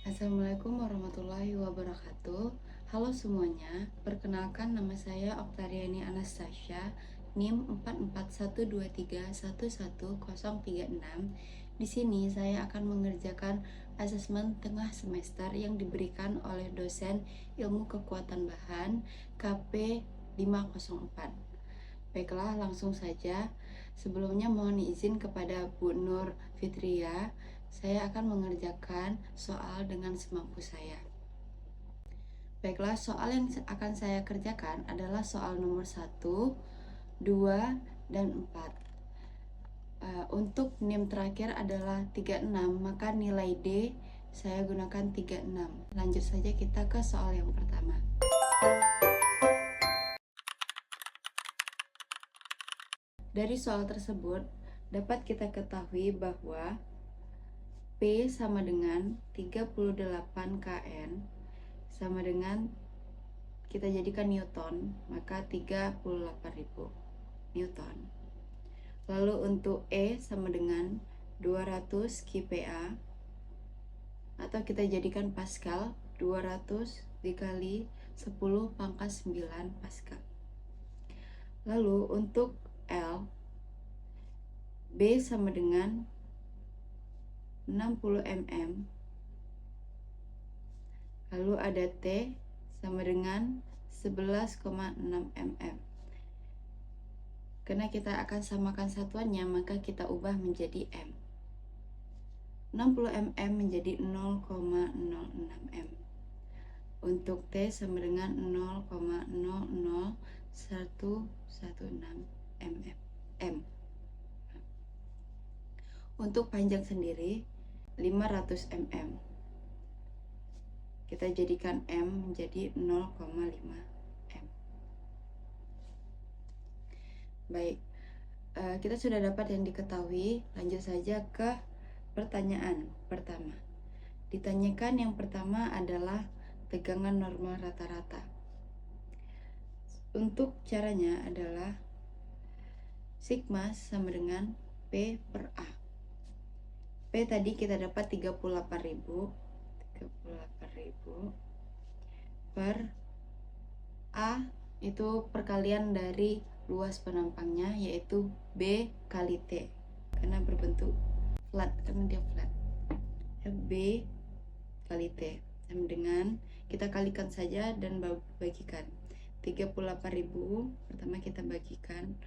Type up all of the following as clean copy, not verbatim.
Assalamualaikum warahmatullahi wabarakatuh. Halo semuanya, perkenalkan nama saya Oktariani Anastasia, NIM 44123111036. Di sini saya akan mengerjakan asesmen tengah semester yang diberikan oleh dosen Ilmu Kekuatan Bahan KP 504. Baiklah, langsung saja. Sebelumnya mohon izin kepada Bu Nur Fitria, saya akan mengerjakan soal dengan semampu saya. Baiklah, soal yang akan saya kerjakan adalah soal nomor 1, 2, dan 4. Untuk NIM terakhir adalah 36, maka nilai D saya gunakan 36. Lanjut saja kita ke soal yang pertama. Dari soal tersebut, dapat kita ketahui bahwa P sama dengan 38 kN sama dengan, kita jadikan Newton, maka 38.000 Newton. Lalu untuk E sama dengan 200 kPa, atau kita jadikan Pascal, 200 dikali 10 pangkat 9 Pascal. Lalu untuk L, B sama dengan 60 mm. Lalu ada T sama dengan 11,6 mm. Karena kita akan samakan satuannya, maka kita ubah menjadi M. 60 mm menjadi 0,06 m. Untuk T sama dengan 0,00116 m. Untuk panjang sendiri 500 mm. Kita jadikan M menjadi 0,5 m. Baik, kita sudah dapat yang diketahui. Lanjut saja ke pertanyaan pertama. Ditanyakan yang pertama adalah tegangan normal rata-rata. Untuk caranya adalah sigma sama dengan P per A. P tadi kita dapat 38.000 per A itu perkalian dari luas penampangnya, yaitu B kali T, karena berbentuk flat, karena dia flat. B kali T sama dengan, kita kalikan saja dan bagikan 38.000, pertama kita bagikan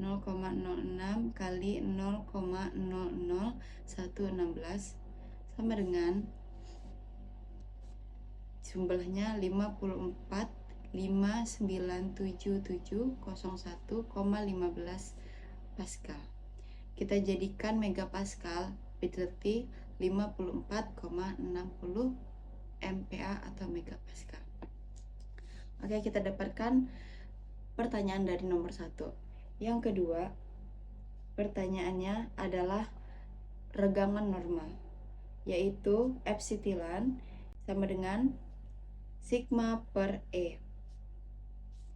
0,06 kali 0,00116 sama dengan jumlahnya 54,5977701,15 Pascal. Kita jadikan megapascal, berarti 54,60 MPa atau megapascal. Oke, kita dapatkan pertanyaan dari nomor 1. Yang kedua, pertanyaannya adalah regangan normal, yaitu epsilon sama dengan sigma per E.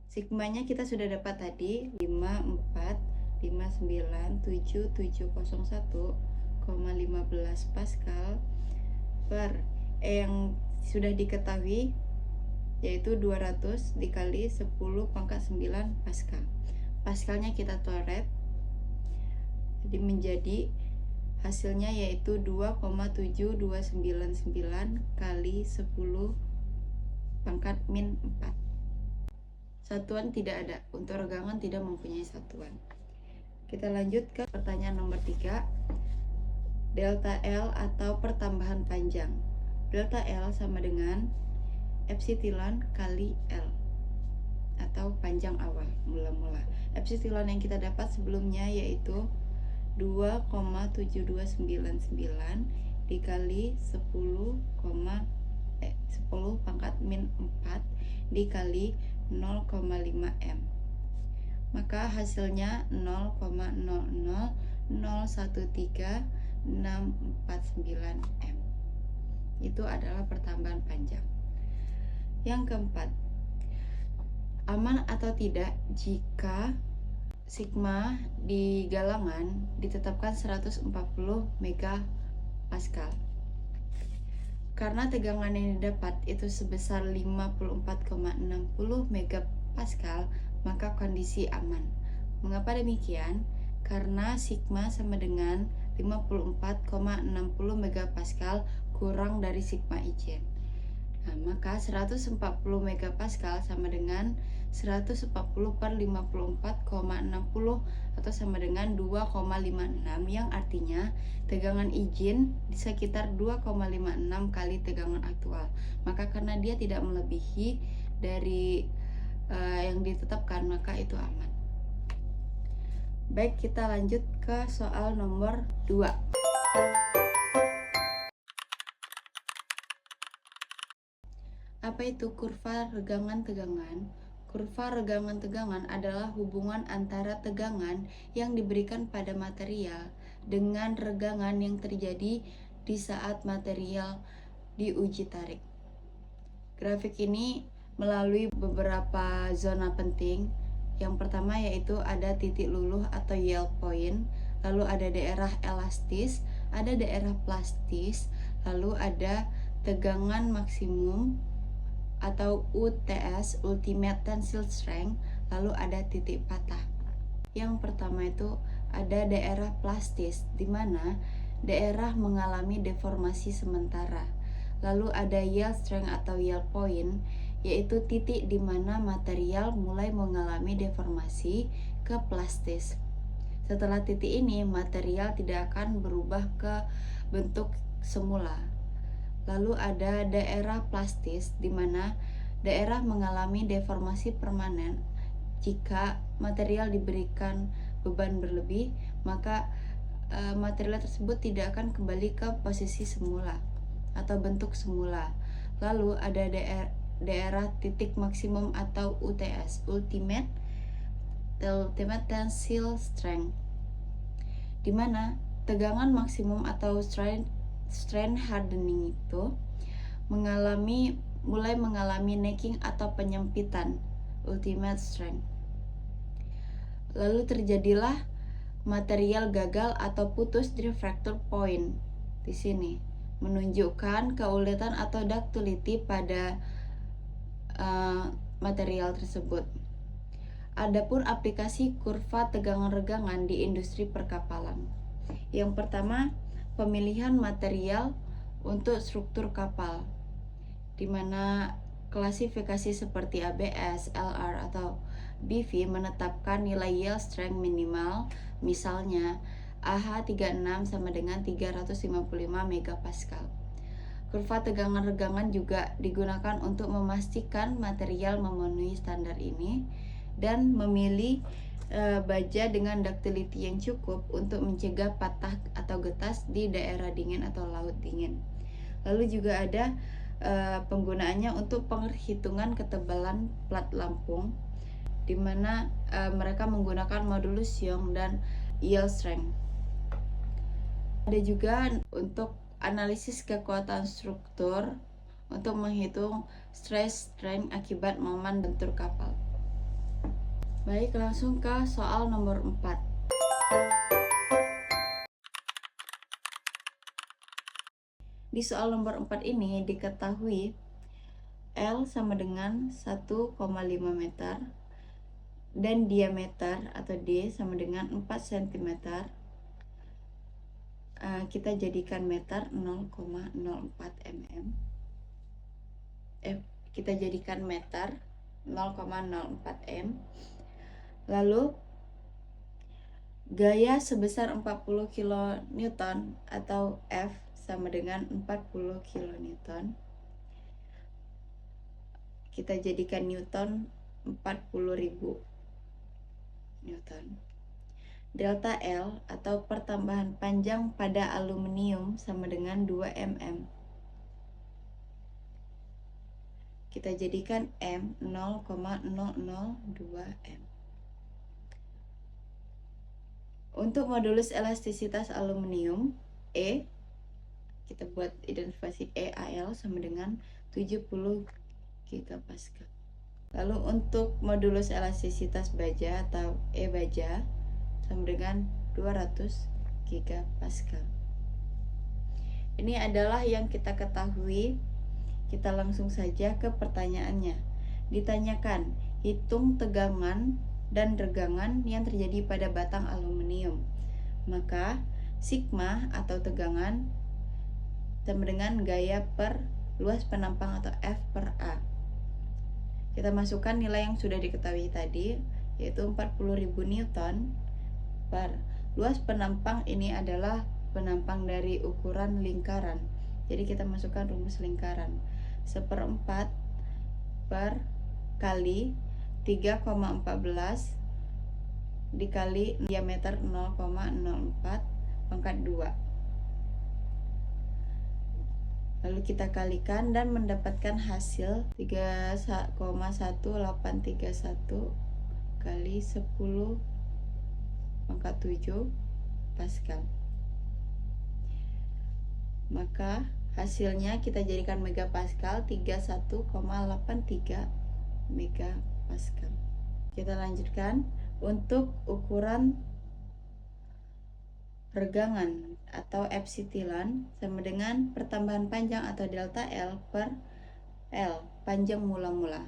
Sigmanya kita sudah dapat tadi, 54,5977701,15 Pascal per E yang sudah diketahui, yaitu 200 dikali 10 pangkat 9 Pascal. Pascalnya kita coret, jadi menjadi hasilnya yaitu 2,7299 kali 10 pangkat min 4. Satuan tidak ada, untuk regangan tidak mempunyai satuan. Kita lanjut ke pertanyaan nomor 3. Delta L atau pertambahan panjang. Delta L sama dengan epsilon kali L atau panjang awal mula-mula. Epsilon yang kita dapat sebelumnya yaitu 2,7299 dikali 10 pangkat min 4 dikali 0,5 m. Maka hasilnya 0,0001369 m. Itu adalah pertambahan panjang. Yang keempat, aman atau tidak jika sigma di galangan ditetapkan 140 megapascal. Karena tegangan yang didapat itu sebesar 54,60 megapascal, maka kondisi aman. Mengapa demikian? Karena sigma sama dengan 54,60 megapascal kurang dari sigma Ij. Nah, maka 140 megapascal sama dengan 140 per 54,60 atau sama dengan 2,56, yang artinya tegangan izin di sekitar 2,56 kali tegangan aktual. Maka karena dia tidak melebihi dari yang ditetapkan, maka itu aman. Baik, kita lanjut ke soal nomor 2. Apa itu kurva regangan tegangan? Kurva regangan tegangan adalah hubungan antara tegangan yang diberikan pada material dengan regangan yang terjadi di saat material diuji tarik. Grafik ini melalui beberapa zona penting. Yang pertama yaitu ada titik luluh atau yield point, lalu ada daerah elastis, ada daerah plastis, lalu ada tegangan maksimum atau UTS, Ultimate Tensile Strength, lalu ada titik patah. Yang pertama itu ada daerah plastis, di mana daerah mengalami deformasi sementara. Lalu ada yield strength atau yield point, yaitu titik di mana material mulai mengalami deformasi ke plastis. Setelah titik ini, material tidak akan berubah ke bentuk semula. Lalu ada daerah plastis, di mana daerah mengalami deformasi permanen. Jika material diberikan beban berlebih, maka material tersebut tidak akan kembali ke posisi semula atau bentuk semula. Lalu ada daerah titik maksimum atau UTS, Ultimate Tensile Strength, di mana tegangan maksimum atau strength hardening itu mulai mengalami necking atau penyempitan, ultimate strength. Lalu terjadilah material gagal atau putus di fracture point. Di sini menunjukkan keuletan atau ductility pada material tersebut. Adapun aplikasi kurva tegangan regangan di industri perkapalan. Yang pertama, pemilihan material untuk struktur kapal, di mana klasifikasi seperti ABS, LR, atau BV menetapkan nilai yield strength minimal, misalnya AH36 sama dengan 355 megapascal. Kurva tegangan regangan juga digunakan untuk memastikan material memenuhi standar ini dan memilih baja dengan ductility yang cukup untuk mencegah patah atau getas di daerah dingin atau laut dingin. Lalu juga ada penggunaannya untuk penghitungan ketebalan plat Lampung, di mana mereka menggunakan modulus Young dan yield strength. Ada juga untuk analisis kekuatan struktur untuk menghitung stress strain akibat momen bentur kapal. Baik, langsung ke soal nomor 4. Di soal nomor 4 ini diketahui L sama dengan 1,5 meter dan diameter atau D sama dengan 4 cm. Kita jadikan meter 0,04 mm. Kita jadikan meter 0,04 m. Lalu gaya sebesar 40 kN atau F sama dengan 40 kN. Kita jadikan Newton 40.000 Newton. Delta L atau pertambahan panjang pada aluminium sama dengan 2 mm. Kita jadikan M 0,002 m. Untuk modulus elastisitas aluminium E, kita buat identifikasi EAL sama dengan 70 gigapascal. Lalu untuk modulus elastisitas baja atau E baja sama dengan 200 gigapascal. Ini adalah yang kita ketahui. Kita langsung saja ke pertanyaannya. Ditanyakan, hitung tegangan dan regangan yang terjadi pada batang aluminium. Maka sigma atau tegangan sama dengan gaya per luas penampang atau F per A. Kita masukkan nilai yang sudah diketahui tadi, yaitu 40.000 Newton per luas penampang. Ini adalah penampang dari ukuran lingkaran. Jadi kita masukkan rumus lingkaran. 1/4 per kali 3,14 dikali diameter 0,04 pangkat 2. Lalu kita kalikan dan mendapatkan hasil 3,1831 kali 10 pangkat 7 Pascal. Maka hasilnya kita jadikan megapascal, 31,83 megapascal. Kita lanjutkan untuk ukuran regangan atau epsitilan sama dengan pertambahan panjang atau delta L per L panjang mula-mula.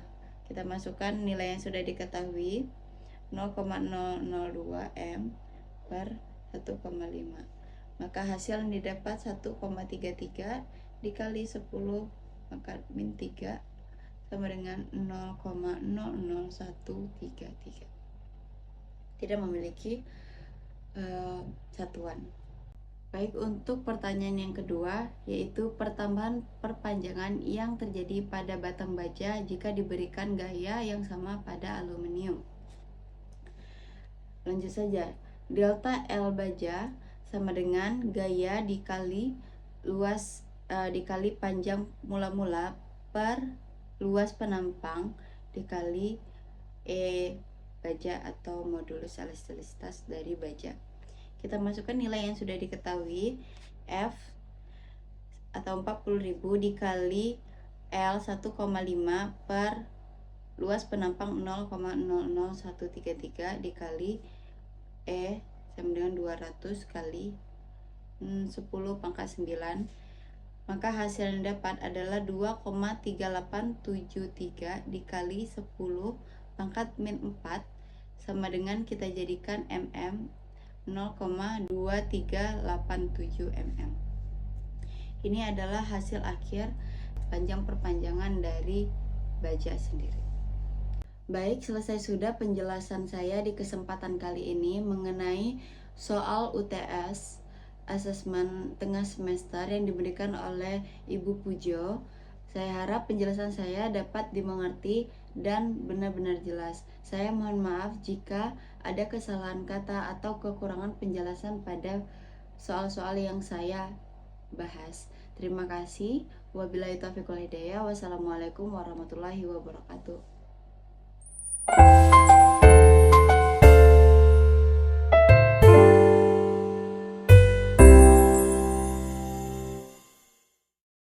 Kita masukkan nilai yang sudah diketahui, 0,002 M per 1,5. Maka hasil yang didapat 1,33 dikali 10 pangkat min 3 sama dengan 0,00133. Tidak memiliki satuan. Baik, untuk pertanyaan yang kedua, yaitu pertambahan perpanjangan yang terjadi pada batang baja jika diberikan gaya yang sama pada aluminium. Lanjut saja. Delta L baja sama dengan gaya dikali luas dikali panjang mula-mula per luas penampang dikali E baja atau modulus elastisitas dari baja. Kita masukkan nilai yang sudah diketahui, F atau 40.000 dikali L 1,5 per luas penampang 0,00133 dikali E sama dengan 200 kali 10 pangkat 9. Maka hasil yang dapat adalah 2,3873 dikali 10 pangkat min 4 sama dengan kita jadikan mm 0,2387 mm. Ini adalah hasil akhir panjang perpanjangan dari baja sendiri. Baik, selesai sudah penjelasan saya di kesempatan kali ini mengenai soal UTS asesmen tengah semester yang diberikan oleh Ibu Pujo. Saya harap penjelasan saya dapat dimengerti dan benar-benar jelas. Saya mohon maaf jika ada kesalahan kata atau kekurangan penjelasan pada soal-soal yang saya bahas. Terima kasih. Wabillahi taufiq wal hidayah. Wassalamualaikum warahmatullahi wabarakatuh.